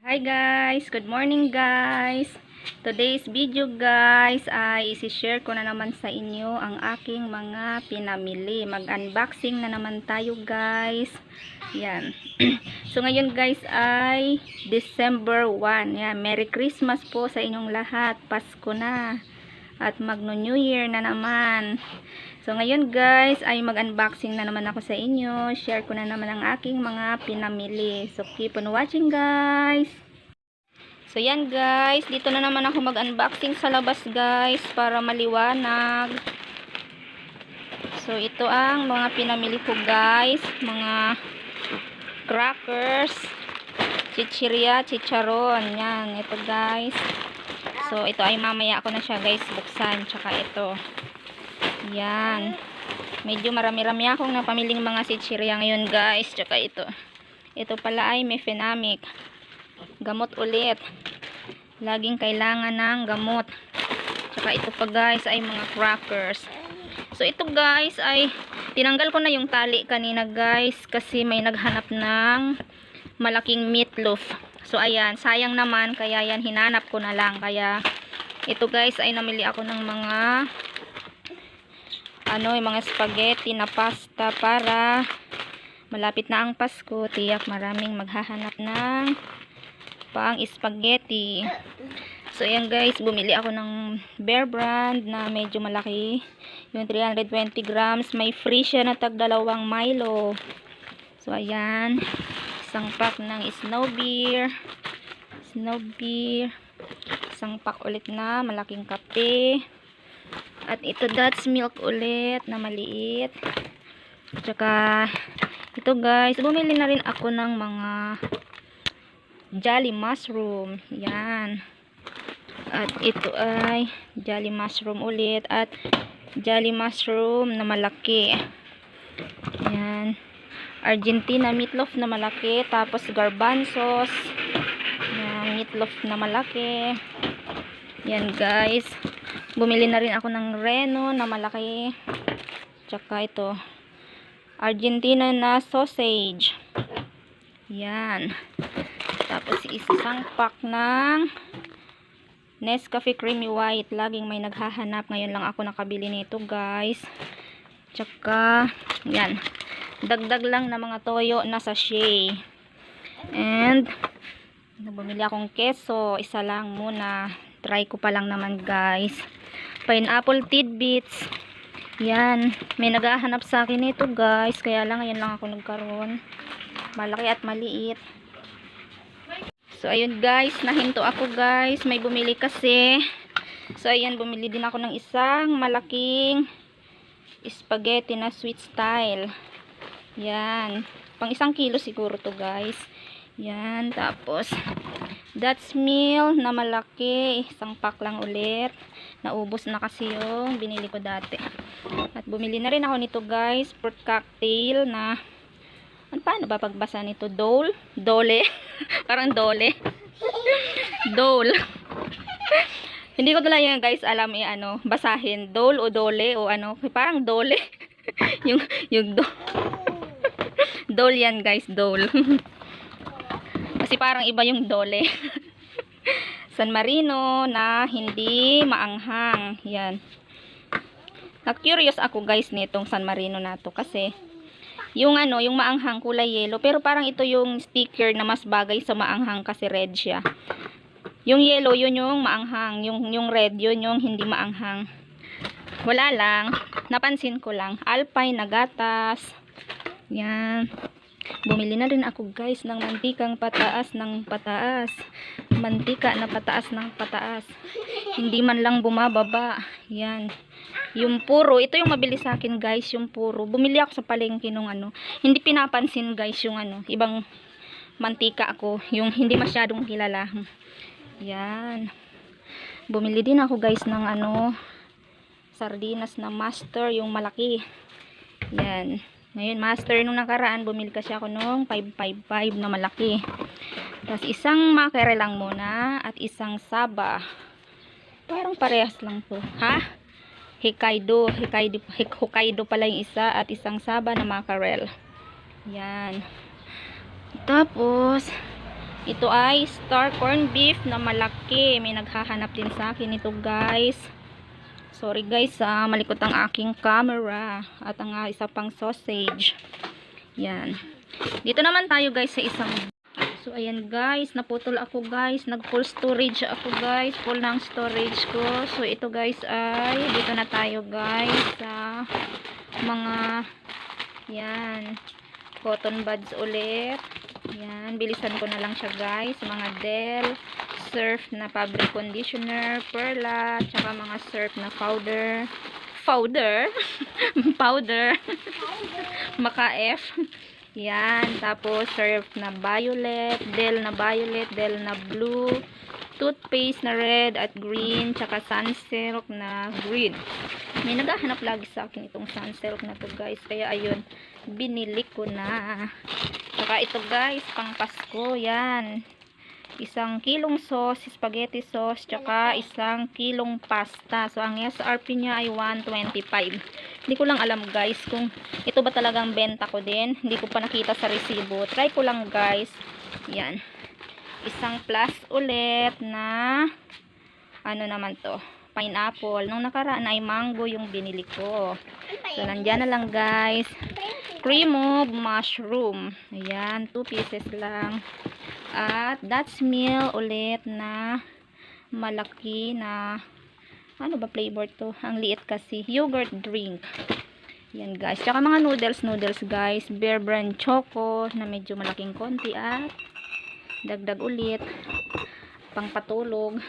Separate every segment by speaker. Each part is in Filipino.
Speaker 1: Hi guys! Good morning guys! Today's video guys ay isi-share ko na naman sa inyo ang aking mga pinamili. Mag-unboxing na naman tayo guys. Yan. So ngayon guys ay December 1. Yan. Merry Christmas po sa inyong lahat. Pasko na. At Magno New Year na naman. So ngayon guys ay mag-unboxing na naman ako sa inyo. Share ko na naman ang aking mga pinamili. So keep on watching guys. So yan guys, dito na naman ako mag-unboxing sa labas guys para maliwanag. So ito ang mga pinamili ko guys, mga crackers, chichirya, chicharon. Yan, ito guys. So ito ay mamaya ako na siya guys buksan, tsaka ito. Yan. Medyo marami-rami akong napamiling mga chichirya ngayon guys, tsaka ito. Ito pala ay mefenamic. Gamot ulit. Laging kailangan ng gamot. Tsaka ito pa guys ay mga crackers. So ito guys ay tinanggal ko na yung tali kanina guys kasi may naghanap ng malaking meatloaf. So ayan, sayang naman kaya yan hinanap ko na lang. Kaya ito guys ay namili ako ng mga yung mga spaghetti na pasta para malapit na ang Pasko. Tiyak maraming maghahanap ng pang spaghetti. So ayan guys, bumili ako ng Bear Brand na medyo malaki, yung 320 grams. May free siya na tag 2 Milo. So ayan, isang pack ng snow beer, isang pack ulit na malaking kape, at ito Dutch milk ulit na maliit. Tsaka ito guys, bumili na rin ako ng mga Jolly Mushroom. Yan. At ito ay Jolly Mushroom ulit. At Jolly Mushroom na malaki. Yan. Argentina meatloaf na malaki. Tapos garbanzos. Yan. Meatloaf na malaki. Yan guys. Bumili na rin ako ng Reno na malaki. Tsaka ito. Argentina na sausage. Yan. Tapos isang pack ng Nescafe Creamy White. Laging may naghahanap. Ngayon lang ako nakabili nito guys. Tsaka yan. Dagdag lang na mga toyo na sachet. And bumili akong keso. Isa lang muna. Try ko pa lang naman guys. Pineapple tidbits. Yan. May naghahanap sa akin nito guys. Kaya lang ngayon lang ako nagkaroon. Malaki at maliit. So ayun guys, nahinto ako guys, may bumili kasi. So ayan, bumili din ako ng isang malaking spaghetti na sweet style. Yan, pang 1 kilo siguro to guys. Yan, tapos Dutch meal na malaki, isang pack lang ulit. Naubos na kasi yung binili ko dati. At bumili na rin ako nito guys, fruit cocktail na paano ba pagbasa nito? Dole? Parang dole. Dole. Hindi ko talaga yung guys alam basahin. Dole o dole o parang dole. yung dole yan guys, dole. Kasi parang iba yung dole. San Marino na hindi maanghang. Yan. Na-curious ako guys nitong San Marino na to kasi yung yung maanghang kulay yellow, pero parang ito yung sticker na mas bagay sa maanghang kasi red siya. Yung yellow yun yung maanghang, yung red yun yung hindi maanghang. Wala lang, napansin ko lang. Alpine na gatas. Yan. Bumili na rin ako guys ng mantikang pataas ng pataas. Mantika na pataas ng pataas. Hindi man lang bumababa. Yan. Yung puro, ito yung mabili sa akin guys, yung puro. Bumili ako sa palengke nung hindi pinapansin guys yung ibang mantika ako, yung hindi masyadong kilala. Yan. Bumili din ako guys ng sardinas na master, yung malaki. Yan. Ngayon master nung nakaraan, bumili kasi ako nung 555 na malaki. Tapos isang mackerel lang muna at isang saba. Parang parehas lang to. Ha? Hokkaido pala yung isa at isang saba na mackerel. Yan. Tapos Ito ay star corn beef na malaki. May naghahanap din sa akin ito guys. Sorry guys malikot ang aking camera. At ang isa pang sausage. Yan. Dito naman tayo guys sa isang. So ayan guys, naputol ako guys. Nag full storage ako guys. Full ng storage ko. So ito guys ay dito na tayo guys sa mga yan cotton buds ulit. Yan, bilisan ko na lang siya guys. Mga Del Surf na fabric conditioner, Perla, tsaka mga surf na powder. Powder. Maka F. Yan, tapos surf na violet, Del na violet, Del na blue, toothpaste na red at green, tsaka sunsilk na green. May naghahanap lagi sa akin itong sunsilk na to guys, kaya ayun, binili ko na. Tsaka ito guys, pang Pasko, yan. 1 kilong sauce, spaghetti sauce, tsaka 1 kilong pasta. So, ang SRP niya ay 125. Hindi ko lang alam guys kung ito ba talagang benta ko din. Hindi ko pa nakita sa resibo. Try ko lang guys. Yan. 1 plus ulit na ano naman to? Pineapple. Nung nakaraan ay mango yung binili ko. So, nandyan na lang guys. Cream of mushroom. Ayan, 2 pieces lang. At that's meal ulit na malaki na ano ba flavor to? Ang liit kasi. Yogurt drink. Yan guys. Tsaka mga noodles guys. Bear Brand Choco na medyo malaking konti at dagdag ulit. Pangpatulog.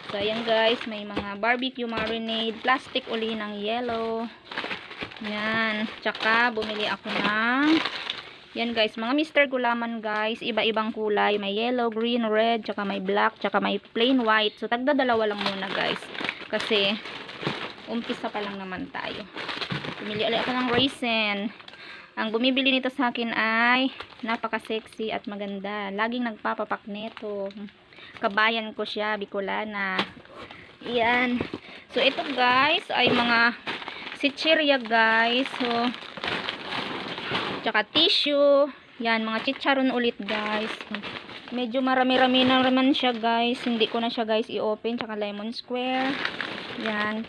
Speaker 1: So ayan guys. May mga barbecue marinade. Plastic uli ng yellow. Yan. Tsaka bumili ako ng yan guys, mga Mr. Gulaman guys, iba-ibang kulay, may yellow, green, red, tsaka may black, tsaka may plain white. So tagda dalawa lang muna guys. Kasi umpisa pa lang naman tayo. Bumili ulit ako ng raisin. Ang bumibili nito sa akin ay napaka-sexy at maganda. Laging nagpapapak nito. Kabayan ko siya, Bicolana. Yan. So ito guys ay mga chichirya guys. So tsaka tissue. Yan, mga chicharon ulit guys. Medyo marami-rami na naman siya guys. Hindi ko na siya guys i-open. Tsaka lemon square. Yan.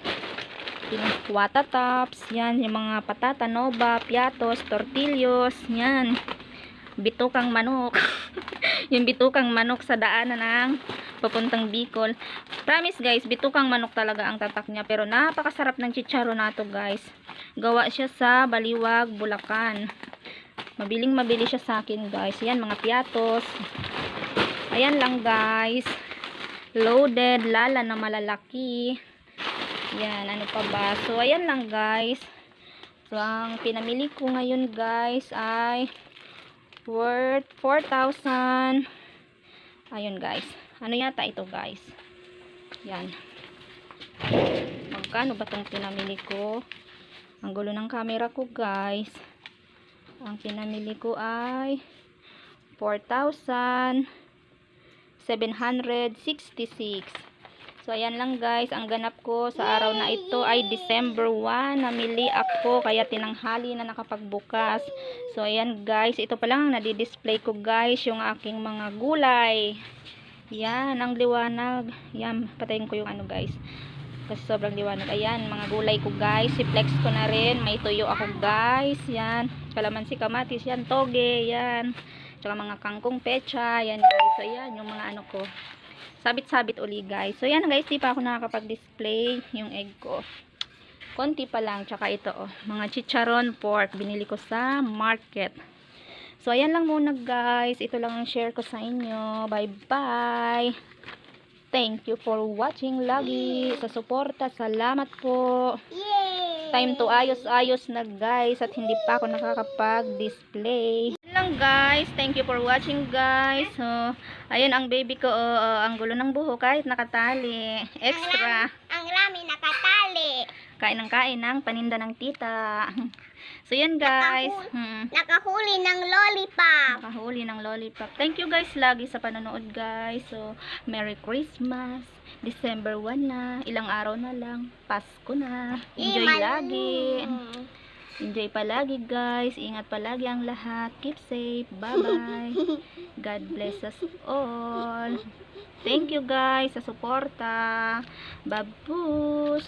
Speaker 1: Wata tops. Yan, yung mga patata, nova, piatos, tortillos. Yan. Bitukang manok. Yung bitukang manok sa daanan ng papuntang Bicol. Promise guys, bitukang manok talaga ang tatak niya. Pero napakasarap ng chicharon na to guys. Gawa siya sa Baliwag, Bulacan. Mabili siya sa akin guys. Ayan mga piatos. Ayan lang guys. Loaded lala na malalaki. Yan, ano pa ba? So ayan lang guys. So ang pinamili ko ngayon guys ay worth 4,000. Ayun guys. Ano yata ito guys? Yan. Magkano ba itong pinamili ko? Ang gulo ng camera ko guys. Ang pinamili ko ay 4,766. So ayan lang guys, ang ganap ko sa araw na ito ay December 1. Namili ako kaya tinanghali na nakapagbukas. So ayan guys, ito pa lang nadi-display ko guys yung aking mga gulay. Yan, ang liwanag. Yan, patayin ko yung ano guys. Kasi sobrang liwanag. Ayan, mga gulay ko guys. I-flex ko na rin. May tuyo ako guys. Yan. Kalamansi, kamatis. Yan, toge. Yan. Tsaka mga kangkong pecha. Yan guys. So, yan. Yung mga ano ko. Sabit-sabit uli guys. So, yan guys. Di pa ako nakakapag-display yung egg ko. Konti pa lang. Tsaka ito oh. Mga chicharon pork. Binili ko sa market. So, ayan lang muna guys. Ito lang ang share ko sa inyo. Bye-bye. Thank you for watching lagi. Sa suporta, salamat po. Yay! Time to ayos-ayos na guys. At hindi pa ako nakakapag-display. Yan lang guys. Thank you for watching guys. So, ayun ang baby ko. Ang gulo ng buho kahit nakatali. Extra.
Speaker 2: Ang rami nakatali.
Speaker 1: Kain ng paninda ng tita. So, yan guys.
Speaker 2: Nakahuli ng lollipop.
Speaker 1: Nakahuli ng lollipop. Thank you guys lagi sa panonood guys. So, Merry Christmas. December 1 na. Ilang araw na lang. Pasko na. Enjoy lagi. Enjoy palagi guys. Ingat palagi ang lahat. Keep safe. Bye-bye. God bless us all. Thank you guys sa suporta. Babus.